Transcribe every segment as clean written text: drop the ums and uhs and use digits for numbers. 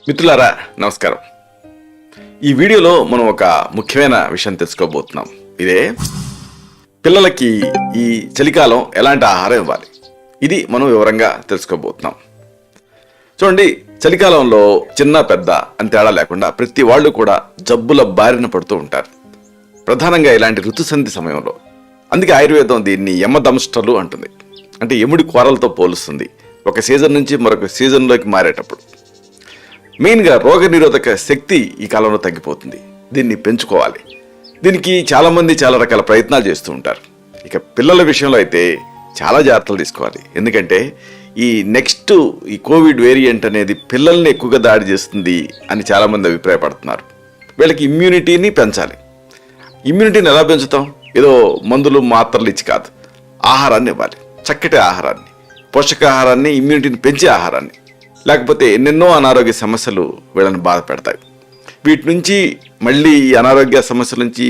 మిత్రులారా నమస్కారం. ఈ వీడియోలో మనం ఒక ముఖ్యమైన విషయం తెలుసుకోబోతున్నాం. ఇదే పిల్లలకి ఈ చలికాలం ఎలాంటి ఆహారం ఇవ్వాలి, ఇది మనం వివరంగా తెలుసుకోబోతున్నాం. చూడండి, చలికాలంలో చిన్న పెద్ద అని తేడా లేకుండా ప్రతి వాళ్ళు కూడా జబ్బుల బారిన పడుతూ ఉంటారు, ప్రధానంగా ఇలాంటి ఋతుసంధి సమయంలో. అందుకే ఆయుర్వేదం దీన్ని యమదంష్టలు అంటుంది, అంటే ఎముడి కూరలతో పోలుస్తుంది. ఒక సీజన్ నుంచి మరొక సీజన్లోకి మారేటప్పుడు మెయిన్గా రోగనిరోధక శక్తి ఈ కాలంలో తగ్గిపోతుంది. దీన్ని పెంచుకోవాలి. దీనికి చాలామంది చాలా రకాల ప్రయత్నాలు చేస్తూ ఉంటారు. ఇక పిల్లల విషయంలో అయితే చాలా జాగ్రత్తలు తీసుకోవాలి. ఎందుకంటే ఈ కోవిడ్ వేరియంట్ అనేది పిల్లల్ని ఎక్కువగా దాడి చేస్తుంది అని చాలామంది అభిప్రాయపడుతున్నారు. వీళ్ళకి ఇమ్యూనిటీని పెంచాలి. ఇమ్యూనిటీని ఎలా పెంచుతాం? ఏదో మందులు మాత్రలు ఇచ్చి కాదు, ఆహారాన్ని ఇవ్వాలి. చక్కటి ఆహారాన్ని, పోషకాహారాన్ని, ఇమ్యూనిటీని పెంచే ఆహారాన్ని. లేకపోతే ఎన్నెన్నో అనారోగ్య సమస్యలు వీళ్ళని బాధ పెడతాయి. వీటి నుంచి మళ్ళీ ఈ అనారోగ్య సమస్యల నుంచి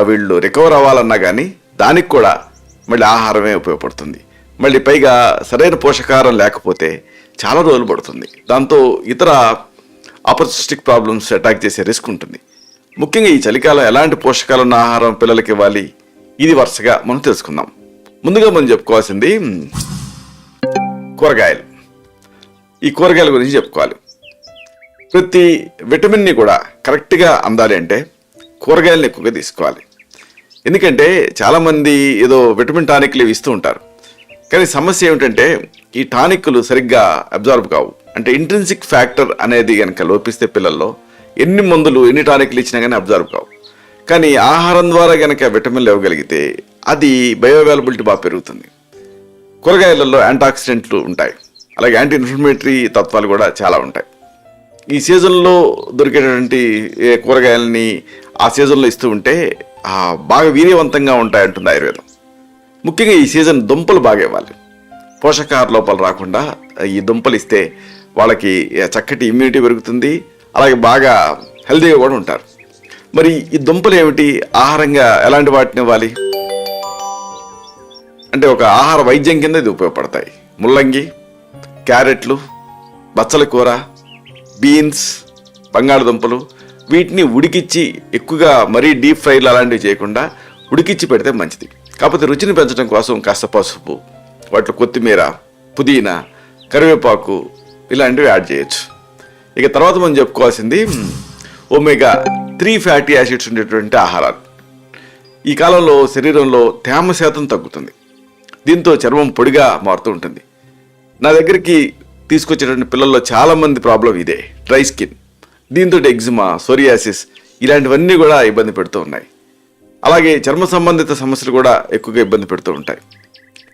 వీళ్ళు రికవర్ అవ్వాలన్నా కానీ దానికి కూడా మళ్ళీ ఆహారమే ఉపయోగపడుతుంది. మళ్ళీ పైగా సరైన పోషకాహారం లేకపోతే చాలా రోజులు పడుతుంది. దాంతో ఇతర ఆపర్చునిస్టిక్ ప్రాబ్లమ్స్ అటాక్ చేసే రిస్క్ ఉంటుంది. ముఖ్యంగా ఈ చలికాలం ఎలాంటి పోషకాలు ఉన్న ఆహారం పిల్లలకి ఇవ్వాలి, ఇది వరుసగా మనం తెలుసుకుందాం. ముందుగా మనం చెప్పుకోవాల్సింది కూరగాయలు. ఈ కూరగాయల గురించి చెప్పుకోవాలి. ప్రతి విటమిన్ని కూడా కరెక్ట్గా అందాలి అంటే కూరగాయలను ఎక్కువగా తీసుకోవాలి. ఎందుకంటే చాలామంది ఏదో విటమిన్ టానిక్లు ఇస్తూ ఉంటారు, కానీ సమస్య ఏమిటంటే ఈ టానిక్లు సరిగ్గా అబ్జార్బ్ కావు. అంటే ఇంట్రిన్సిక్ ఫ్యాక్టర్ అనేది కనుక లోపిస్తే పిల్లల్లో ఎన్ని మందులు ఎన్ని టానిక్లు ఇచ్చినా కానీ అబ్జార్బ్ కావు. కానీ ఆహారం ద్వారా కనుక విటమిన్లు ఇవ్వగలిగితే అది బయోఅవైలబిలిటీ బాగా పెరుగుతుంది. కూరగాయలలో యాంటాక్సిడెంట్లు ఉంటాయి, అలాగే యాంటీ ఇన్ఫ్లమేటరీ తత్వాలు కూడా చాలా ఉంటాయి. ఈ సీజన్లో దొరికేటటువంటి కూరగాయలని ఆ సీజన్లో ఇస్తూ ఉంటే బాగా వీర్యవంతంగా ఉంటాయంటుంది ఆయుర్వేదం. ముఖ్యంగా ఈ సీజన్ దుంపలు బాగా ఇవ్వాలి. పోషకాహార లోపాలు రాకుండా ఈ దుంపలు ఇస్తే వాళ్ళకి చక్కటి ఇమ్యూనిటీ పెరుగుతుంది, అలాగే బాగా హెల్తీగా కూడా ఉంటారు. మరి ఈ దుంపలు ఏమిటి, ఆహారంగా ఎలాంటి వాటిని ఇవ్వాలి అంటే ఒక ఆహార వైద్యం కింద ఇది ఉపయోగపడతాయి. ముల్లంగి, క్యారెట్లు, బచ్చల కూర, బీన్స్, బంగాళదుంపలు, వీటిని ఉడికిచ్చి ఎక్కువగా మరీ డీప్ ఫ్రైలు అలాంటివి చేయకుండా ఉడికిచ్చి పెడితే మంచిది. కాకపోతే రుచిని పెంచడం కోసం కాస్త పసుపు, వాటిలో కొత్తిమీర, పుదీనా, కరివేపాకు ఇలాంటివి యాడ్ చేయొచ్చు. ఇక తర్వాత మనం చెప్పుకోవాల్సింది omega-3 ఫ్యాటీ యాసిడ్స్ ఉండేటువంటి ఆహారాలు. ఈ కాలంలో శరీరంలో తేమ శాతం తగ్గుతుంది, దీంతో చర్మం పొడిగా మారుతూ ఉంటుంది. నా దగ్గరికి తీసుకొచ్చేటువంటి పిల్లల్లో చాలామంది ప్రాబ్లం ఇదే, డ్రై స్కిన్. దీంతో ఎగ్జిమా, సోరియాసిస్ ఇలాంటివన్నీ కూడా ఇబ్బంది పెడుతూ ఉన్నాయి. అలాగే చర్మ సంబంధిత సమస్యలు కూడా ఎక్కువగా ఇబ్బంది పెడుతూ ఉంటాయి.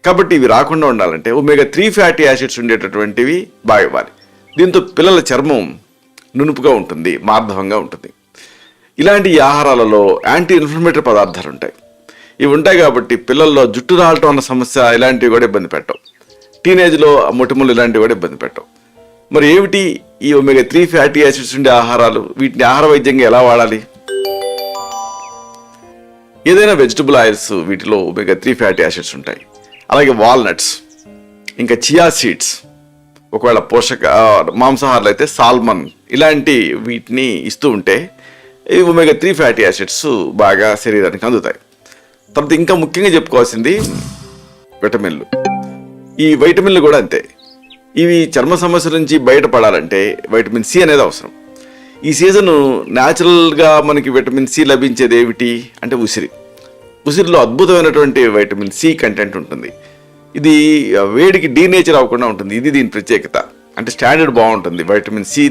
కాబట్టి ఇవి రాకుండా ఉండాలంటే omega-3 ఫ్యాటీ యాసిడ్స్ ఉండేటటువంటివి బాగా ఇవ్వాలి. దీంతో పిల్లల చర్మం నునుపుగా ఉంటుంది, మార్ధవంగా ఉంటుంది. ఇలాంటి ఆహారాలలో యాంటీ ఇన్ఫ్లమేటరీ పదార్థాలు ఉంటాయి. ఇవి ఉంటాయి కాబట్టి పిల్లల్లో జుట్టు రాలటం అన్న సమస్య ఇలాంటివి కూడా ఇబ్బంది పెట్టవు. టీనేజ్లో మొటిమలు ఇలాంటివి కూడా ఇబ్బంది పెట్టవు. మరి ఏమిటి ఈ omega-3 ఫ్యాటీ యాసిడ్స్ ఉండే ఆహారాలు? వీటిని ఆహార వైద్యంగా ఎలా వాడాలి? ఏదైనా వెజిటబుల్ ఆయిల్స్, వీటిలో omega-3 ఫ్యాటీ యాసిడ్స్ ఉంటాయి. అలాగే వాల్నట్స్, ఇంకా చియా సీడ్స్, ఒకవేళ మాంసాహారాలు అయితే సాల్మన్, ఇలాంటి వీటిని ఇస్తూ ఉంటే ఈ omega-3 ఫ్యాటీ యాసిడ్స్ బాగా శరీరానికి అందుతాయి. తర్వాత ఇంకా ముఖ్యంగా చెప్పుకోవాల్సింది విటమిన్లు. ఈ వైటమిన్లు కూడా అంతే. ఇవి చర్మ సమస్యల నుంచి బయటపడాలంటే వైటమిన్ సి అనేది అవసరం. ఈ సీజను న్యాచురల్గా మనకి విటమిన్ సి లభించేది ఏమిటి అంటే ఉసిరిలో అద్భుతమైనటువంటి వైటమిన్ సి కంటెంట్ ఉంటుంది. ఇది వేడికి డీనేచర్ అవ్వకుండా ఉంటుంది. ఇది దీని ప్రత్యేకత. అంటే స్టాండర్డ్ బాగుంటుంది వైటమిన్ సి,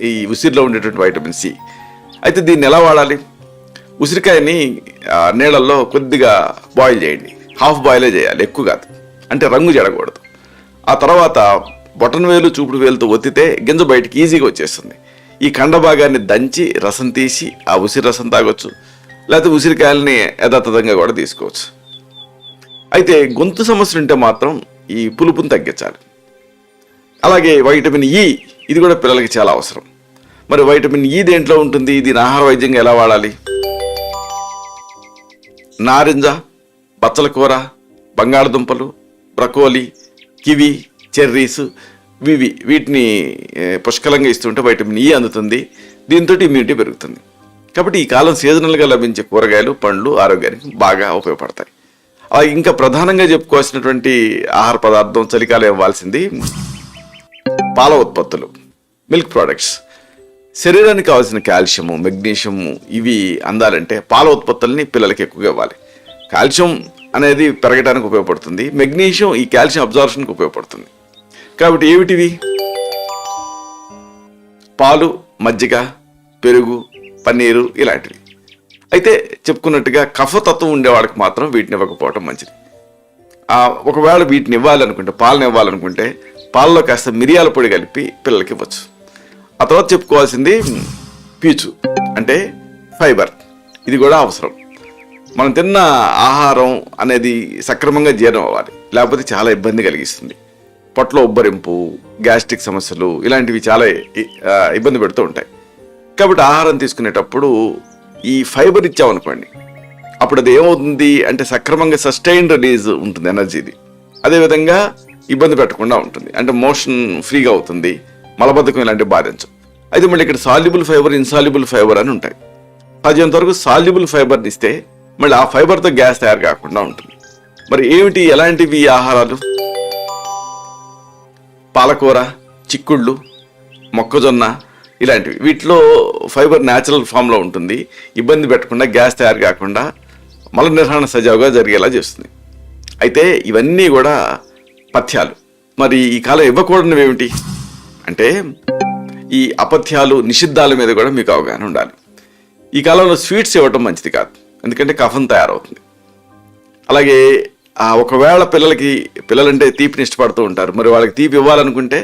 ఈ ఉసిరిలో ఉండేటువంటి వైటమిన్ సి. అయితే దీన్ని ఎలా వాడాలి? ఉసిరికాయని నీళ్ళల్లో కొద్దిగా బాయిల్ చేయండి, హాఫ్ బాయిలే చేయాలి, ఎక్కువ కాదు. అంటే రంగు జడకూడదు. ఆ తర్వాత బొటన వేలు, చూపుడు వేలుతో ఒత్తితే గింజ బయటికి ఈజీగా వచ్చేస్తుంది. ఈ కండ భాగాన్ని దంచి రసం తీసి ఆ ఉసిరి రసం తాగొచ్చు, లేకపోతే ఉసిరికాయలని యథాతథంగా కూడా తీసుకోవచ్చు. అయితే గొంతు సమస్యలు ఉంటే మాత్రం ఈ పులుపుని తగ్గించాలి. అలాగే వైటమిన్ ఇ, ఇది కూడా పిల్లలకి చాలా అవసరం. మరి వైటమిన్ ఇ దేంట్లో ఉంటుంది? దీని ఆహార వైద్యంగా ఎలా వాడాలి? నారింజ, బచ్చల కూర, బంగాళదుంపలు, బ్రకోలీ, కివి, చెర్రీస్ వీటిని పుష్కలంగా ఇస్తుంటే వైటమిన్ ఈ అందుతుంది. దీంతో ఇమ్యూనిటీ పెరుగుతుంది. కాబట్టి ఈ కాలం సీజనల్గా లభించే కూరగాయలు, పండ్లు ఆరోగ్యానికి బాగా ఉపయోగపడతాయి. ఇంకా ప్రధానంగా చెప్పుకోవాల్సినటువంటి ఆహార పదార్థం చలికాలం ఇవ్వాల్సింది పాల ఉత్పత్తులు, మిల్క్ ప్రోడక్ట్స్. శరీరానికి కావాల్సిన కాల్షియము, మెగ్నీషియము ఇవి అందాలంటే పాల ఉత్పత్తుల్ని పిల్లలకి ఎక్కువగా ఇవ్వాలి. కాల్షియం అనేది పెరగడానికి ఉపయోగపడుతుంది, మెగ్నీషియం ఈ కాల్షియం అబ్జార్ప్షన్కి ఉపయోగపడుతుంది. కాబట్టి ఏమిటివి? పాలు, మజ్జిగ, పెరుగు, పన్నీరు ఇలాంటివి. అయితే చెప్పుకున్నట్టుగా కఫతత్వం ఉండేవాడికి మాత్రం వీటిని ఇవ్వకపోవటం మంచిది. ఒకవేళ వీటిని ఇవ్వాలనుకుంటే, పాలను ఇవ్వాలనుకుంటే పాలలో కాస్త మిరియాల పొడి కలిపి పిల్లలకి ఇవ్వచ్చు. ఆ తర్వాత చెప్పుకోవాల్సింది పీచు అంటే ఫైబర్. ఇది కూడా అవసరం. మనం తిన్న ఆహారం అనేది సక్రమంగా జీర్ణం అవ్వాలి, లేకపోతే చాలా ఇబ్బంది కలిగిస్తుంది. పొట్టలో ఉబ్బరింపు, గ్యాస్ట్రిక్ సమస్యలు ఇలాంటివి చాలా ఇబ్బంది పెడుతూ ఉంటాయి. కాబట్టి ఆహారం తీసుకునేటప్పుడు ఈ ఫైబర్ ఇచ్చామనుకోండి, అప్పుడు అది ఏమవుతుంది అంటే సక్రమంగా సస్టైన్డ్ రిలీజ్ ఉంటుంది ఎనర్జీది. అదేవిధంగా ఇబ్బంది పెట్టకుండా ఉంటుంది, అంటే మోషన్ ఫ్రీగా అవుతుంది, మలబద్ధకం ఇలాంటివి బాధించవు. అయితే మళ్ళీ ఇక్కడ సాల్యుబుల్ ఫైబర్, ఇన్సాల్యుబుల్ ఫైబర్ అని ఉంటాయి. సాధ్యంత వరకు సాల్యుబుల్ ఫైబర్ని ఇస్తే మళ్ళీ ఆ ఫైబర్తో గ్యాస్ తయారు కాకుండా ఉంటుంది. మరి ఏమిటి, ఎలాంటివి ఆహారాలు? పాలకూర, చిక్కుళ్ళు, మొక్కజొన్న ఇలాంటివి. వీటిలో ఫైబర్ న్యాచురల్ ఫామ్లో ఉంటుంది, ఇబ్బంది పెట్టకుండా గ్యాస్ తయారు కాకుండా మల నిర్వహణ సజావుగా జరిగేలా చేస్తుంది. అయితే ఇవన్నీ కూడా పథ్యాలు. మరి ఈ కాలం ఇవ్వకూడనివి ఏమిటి అంటే ఈ అపథ్యాలు, నిషిద్ధాల మీద కూడా మీకు అవగాహన ఉండాలి. ఈ కాలంలో స్వీట్స్ ఇవ్వటం మంచిది కాదు, ఎందుకంటే కఫం తయారవుతుంది. అలాగే ఒకవేళ పిల్లలంటే తీపిని ఇష్టపడుతూ ఉంటారు, మరి వాళ్ళకి తీపి ఇవ్వాలనుకుంటే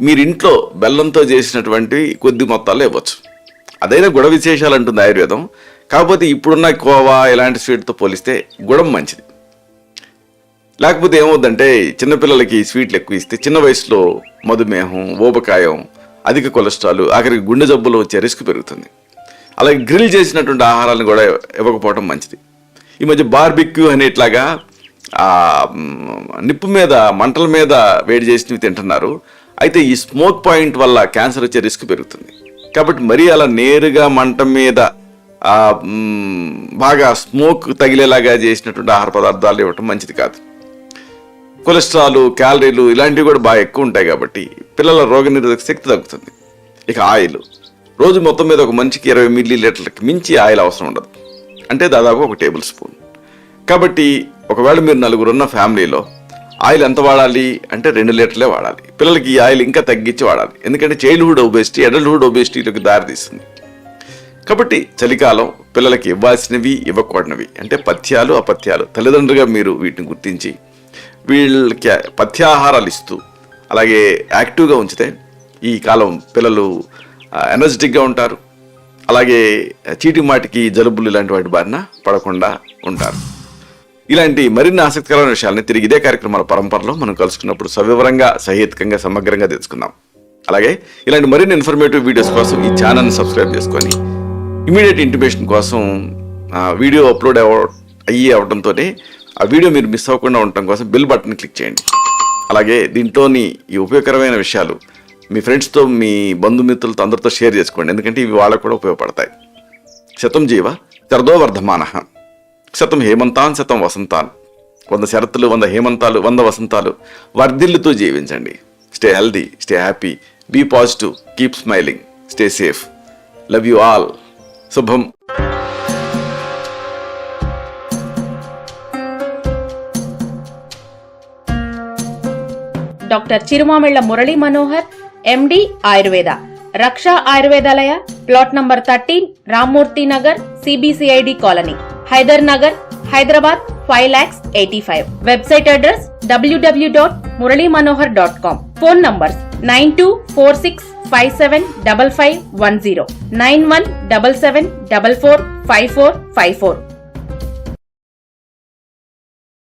మీరు ఇంట్లో బెల్లంతో చేసినటువంటి కొద్ది మొత్తాల్లో ఇవ్వచ్చు. అదైనా గుడ విశేషాలు అంటుంది ఆయుర్వేదం. కాకపోతే ఇప్పుడున్న కోవా ఇలాంటి స్వీట్తో పోలిస్తే గుడం మంచిది. లేకపోతే ఏమవుద్దంటే చిన్నపిల్లలకి స్వీట్లు ఎక్కువ ఇస్తే చిన్న వయసులో మధుమేహం, ఊబకాయం, అధిక కొలెస్ట్రాల్, ఆఖరికి గుండె జబ్బులు వచ్చే రిస్క్ పెరుగుతుంది. అలాగే గ్రిల్ చేసినటువంటి ఆహారాలను కూడా ఇవ్వకపోవడం మంచిది. ఈ మధ్య బార్బిక్యూ అనేట్లాగా నిప్పు మీద, మంటల మీద వేడి చేసినవి తింటున్నారు. అయితే ఈ స్మోక్ పాయింట్ వల్ల క్యాన్సర్ వచ్చే రిస్క్ పెరుగుతుంది. కాబట్టి మరీ అలా నేరుగా మంట మీద బాగా స్మోక్ తగిలేలాగా చేసినటువంటి ఆహార పదార్థాలు ఇవ్వటం మంచిది కాదు. కొలెస్ట్రాల్, క్యాలరీలు ఇలాంటివి కూడా బాగా ఎక్కువ ఉంటాయి. కాబట్టి పిల్లల రోగనిరోధక శక్తి తగ్గుతుంది. ఇక ఆయిల్, రోజు మొత్తం మీద ఒక మనిషికి 20 మిల్లీలీటర్లకి మించి ఆయిల్ అవసరం ఉండదు, అంటే దాదాపు 1 టేబుల్ స్పూన్. కాబట్టి ఒకవేళ మీరు 4 ఉన్న ఫ్యామిలీలో ఆయిల్ ఎంత వాడాలి అంటే 2 లీటర్లే వాడాలి. పిల్లలకి ఈ ఆయిల్ ఇంకా తగ్గించి వాడాలి, ఎందుకంటే చైల్డ్హుడ్ ఒబేసిటీ, అడల్ట్హుడ్ ఒబేసిటీలకు దారితీస్తుంది. కాబట్టి చలికాలం పిల్లలకి ఇవ్వాల్సినవి, ఇవ్వకూడనివి అంటే పథ్యాలు, అపథ్యాలు తల్లిదండ్రులుగా మీరు వీటిని గుర్తించి వీళ్ళకి పథ్యాహారాలు ఇస్తూ అలాగే యాక్టివ్గా ఉంచితే ఈ కాలం పిల్లలు ఎనర్జెటిక్గా ఉంటారు. అలాగే చీటి మాటికి జలుబులు ఇలాంటి వాటి బారిన పడకుండా ఉంటారు. ఇలాంటి మరిన్ని ఆసక్తికరమైన విషయాలని తిరిగి ఇదే కార్యక్రమాల పరంపరలో మనం కలుసుకున్నప్పుడు సవివరంగా, సహేతుకంగా, సమగ్రంగా తెలుసుకుందాం. అలాగే ఇలాంటి మరిన్ని ఇన్ఫర్మేటివ్ వీడియోస్ కోసం ఈ ఛానల్ని సబ్స్క్రైబ్ చేసుకొని ఇమీడియట్ ఇంటిమేషన్ కోసం వీడియో అప్లోడ్ అవ్వడంతోనే ఆ వీడియో మీరు మిస్ అవ్వకుండా ఉండటం కోసం బెల్ బటన్ క్లిక్ చేయండి. అలాగే దీంట్లోని ఈ ఉపయోగకరమైన విషయాలు మీ ఫ్రెండ్స్తో, మీ బంధుమిత్రులతో అందరితో షేర్ చేసుకోండి, ఎందుకంటే ఇవి వాళ్ళకు కూడా ఉపయోగపడతాయి. శతం జీవ శరదో వర్ధమానః, శతం హేమంతాన్ శతం వసంతాన్. 100 శరత్తులు, 100 హేమంతాలు, 100 వసంతాలు వర్ధిల్లుతూ జీవించండి. Stay healthy, stay happy, be positive, keep smiling, stay safe. Love you all. శుభం. Doctor Chirumamilla Murali Manohar, MD Ayurveda, Raksha Ayurvedalaya, plot number 13, Rammurthy Nagar, CBCID colony, Hyder Nagar, Hyderabad 5,85,000. Website address www.muralymanohar.com. Phone numbers 9246575510, 9177445454.